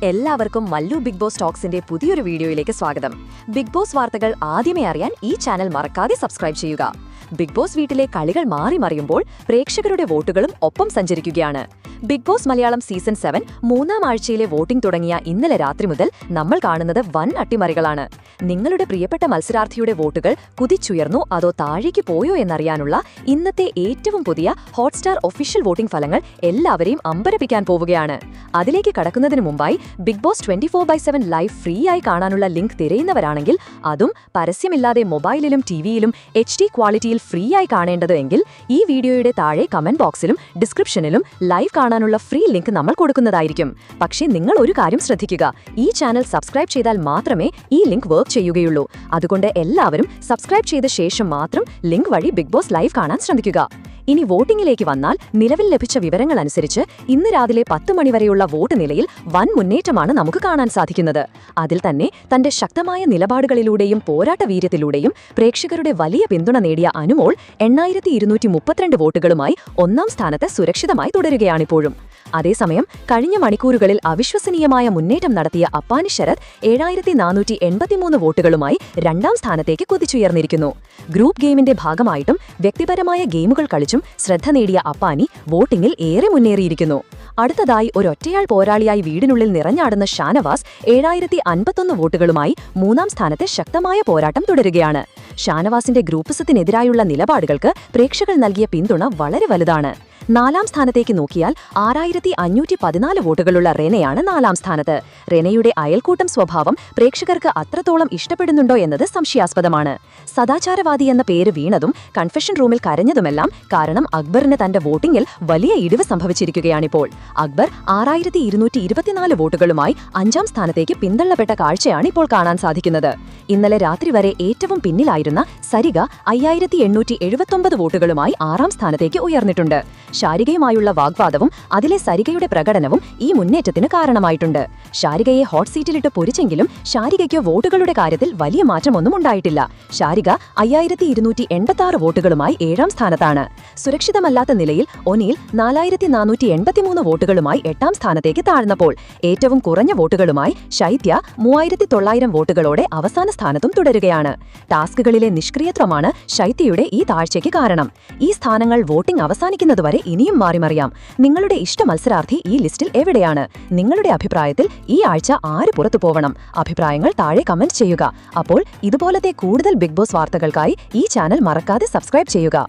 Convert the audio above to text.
എല്ലാവർക്കും Mallu big boss ടോക്സിന്റെ പുതിയൊരു വീഡിയോയിലേക്ക് സ്വാഗതം. ബിഗ് ബോസ് വാർത്തകൾ ആദ്യമേ അറിയാൻ ഈ ചാനൽ മറക്കാതെ സബ്സ്ക്രൈബ് ചെയ്യുക. ബിഗ് ബോസ് വീട്ടിലെ കളികൾ മാറി മറിയുമ്പോൾ പ്രേക്ഷകരുടെ വോട്ടുകളും ഒപ്പം സഞ്ചരിക്കുകയാണ്. ബിഗ് ബോസ് മലയാളം സീസൺ 7 മൂന്നാം ആഴ്ചയിലെ വോട്ടിംഗ് തുടങ്ങിയ ഇന്നലെ രാത്രി മുതൽ നമ്മൾ കാണുന്നത് വൻ അട്ടിമറികളാണ്. നിങ്ങളുടെ പ്രിയപ്പെട്ട മത്സരാർത്ഥിയുടെ വോട്ടുകൾ കുതിച്ചുയർന്നോ അതോ താഴേക്ക് പോയോ എന്നറിയാനുള്ള ഇന്നത്തെ ഏറ്റവും പുതിയ ഹോട്ട്സ്റ്റാർ ഒഫീഷ്യൽ വോട്ടിംഗ് ഫലങ്ങൾ എല്ലാവരെയും അമ്പരപ്പിക്കാൻ പോവുകയാണ്. അതിലേക്ക് കടക്കുന്നതിന് മുമ്പായി ബിഗ് ബോസ് 24/7 ലൈവ് ഫ്രീ ആയി കാണാനുള്ള ലിങ്ക് തിരയുന്നവരാണെങ്കിൽ, അതും പരസ്യമില്ലാതെ മൊബൈലിലും ടിവിയിലും HD ക്വാളിറ്റിയിൽ ഫ്രീ ആയി കാണേണ്ടത് എങ്കിൽ ഈ വീഡിയോയുടെ താഴെ കമന്റ് ബോക്സിലും ഡിസ്ക്രിപ്ഷനിലും ലൈവ് കാണാനുള്ള ഫ്രീ ലിങ്ക് നമ്മൾ കൊടുക്കുന്നതായിരിക്കും. പക്ഷേ നിങ്ങൾ ഒരു കാര്യം ശ്രദ്ധിക്കുക, ഈ ചാനൽ സബ്സ്ക്രൈബ് ചെയ്താൽ മാത്രമേ ഈ ലിങ്ക് വർക്ക് ചെയ്യുകയുള്ളൂ. അതുകൊണ്ട് എല്ലാവരും സബ്സ്ക്രൈബ് ചെയ്ത ശേഷം മാത്രം ലിങ്ക് വഴി ബിഗ് ബോസ് ലൈവ് കാണാൻ ശ്രമിക്കുക. ഇനി വോട്ടിംഗിലേക്ക് വന്നാൽ, നിലവിൽ ലഭിച്ച വിവരങ്ങൾ അനുസരിച്ച് ഇന്ന് രാവിലെ 10 മണിവരെയുള്ള വോട്ട് നിലയിൽ വൻ മുന്നേറ്റമാണ് നമുക്ക് കാണാൻ സാധിക്കുന്നത്. അതിൽ തന്നെ തന്റെ ശക്തമായ നിലപാടുകളിലൂടെയും പോരാട്ട വീര്യത്തിലൂടെയും പ്രേക്ഷകരുടെ വലിയ പിന്തുണ നേടിയ അനുമോൾ 8232 വോട്ടുകളുമായി ഒന്നാം സ്ഥാനത്ത് സുരക്ഷിതമായി തുടരുകയാണിപ്പോഴും. അതേസമയം കഴിഞ്ഞ മണിക്കൂറുകളിൽ അവിശ്വസനീയമായ മുന്നേറ്റം നടത്തിയ അപ്പാനി ശരത് 7483 വോട്ടുകളുമായി രണ്ടാം സ്ഥാനത്തേക്ക് കുതിച്ചുയർന്നിരിക്കുന്നു. ഗ്രൂപ്പ് ഗെയിമിന്റെ ഭാഗമായിട്ടും വ്യക്തിപരമായ ഗെയിമുകൾ കളിച്ചും ശ്രദ്ധ നേടിയ അപ്പാനി വോട്ടിംഗിൽ ഏറെ മുന്നേറിയിരിക്കുന്നു. അടുത്തതായി ഒരൊറ്റയാൾ പോരാളിയായി വീടിനുള്ളിൽ നിറഞ്ഞാടുന്ന ഷാനവാസ് 7051 വോട്ടുകളുമായി മൂന്നാം സ്ഥാനത്തെ ശക്തമായ പോരാട്ടം തുടരുകയാണ്. ഷാനവാസിന്റെ ഗ്രൂപ്പിസത്തിനെതിരായുള്ള നിലപാടുകൾക്ക് പ്രേക്ഷകർ നൽകിയ പിന്തുണ വളരെ വലുതാണ്. നാലാം സ്ഥാനത്തേക്ക് നോക്കിയാൽ 6514 വോട്ടുകളുള്ള റെനയാണ് നാലാം സ്ഥാനത്ത്. റെനയുടെ അയൽക്കൂട്ടം സ്വഭാവം പ്രേക്ഷകർക്ക് അത്രത്തോളം ഇഷ്ടപ്പെടുന്നുണ്ടോ എന്നത് സംശയാസ്പദമാണ്. സദാചാരവാദി എന്ന പേര് വീണതും കൺഫെഷൻ റൂമിൽ കരഞ്ഞതുമെല്ലാം കാരണം അക്ബറിന് തന്റെ വോട്ടിംഗിൽ വലിയ ഇടിവ് സംഭവിച്ചിരിക്കുകയാണിപ്പോൾ. അക്ബർ 6224 വോട്ടുകളുമായി 5ാം സ്ഥാനത്തേക്ക് പിന്തള്ളപ്പെട്ട കാഴ്ചയാണ് ഇപ്പോൾ കാണാൻ സാധിക്കുന്നത്. ഇന്നലെ രാത്രി വരെ ഏറ്റവും പിന്നിലായിരുന്ന സരിക 5879 വോട്ടുകളുമായി 6ാം സ്ഥാനത്തേക്ക് ഉയർന്നിട്ടുണ്ട്. ശാരികയുമായുള്ള വാഗ്വാദവും അതിലെ സരികയുടെ പ്രകടനവും ഈ മുന്നേറ്റത്തിന് കാരണമായിട്ടുണ്ട്. ശാരികയെ ഹോട്ട് സീറ്റിലിട്ട് പൊരിച്ചെങ്കിലും ശാരികയ്ക്ക് വോട്ടുകളുടെ കാര്യത്തിൽ വലിയ മാറ്റമൊന്നും ഉണ്ടായിട്ടില്ല. ശാരിക 5286 വോട്ടുകളുമായി 7ാം സ്ഥാനത്താണ്. സുരക്ഷിതമല്ലാത്ത നിലയിൽ ഒനീൽ 4483 വോട്ടുകളുമായി 8ാം സ്ഥാനത്തേക്ക് താഴ്ന്നപ്പോൾ ഏറ്റവും കുറഞ്ഞ വോട്ടുകളുമായി ശൈത്യ 3900 വോട്ടുകളോടെ അവസാന സ്ഥാനത്തും തുടരുകയാണ്. ടാസ്കുകളിലെ നിഷ്ക്രിയത്വമാണ് ശൈത്യയുടെ ഈ താഴ്ചയ്ക്ക് കാരണം. ഈ സ്ഥാനങ്ങൾ വോട്ടിംഗ് അവസാനിക്കുന്നതുവരെ ഇനിയും മാറിമറിയാം. നിങ്ങളുടെ ഇഷ്ട മത്സരാർത്ഥി ഈ ലിസ്റ്റിൽ എവിടെയാണ്? നിങ്ങളുടെ അഭിപ്രായത്തിൽ ഈ ആഴ്ച ആര് പുറത്തു പോവണം? അഭിപ്രായങ്ങൾ താഴെ കമന്റ് ചെയ്യുക. അപ്പോൾ ഇതുപോലത്തെ കൂടുതൽ ബിഗ് ബോസ് വാർത്തകൾക്കായി ഈ ചാനൽ മറക്കാതെ സബ്സ്ക്രൈബ് ചെയ്യുക.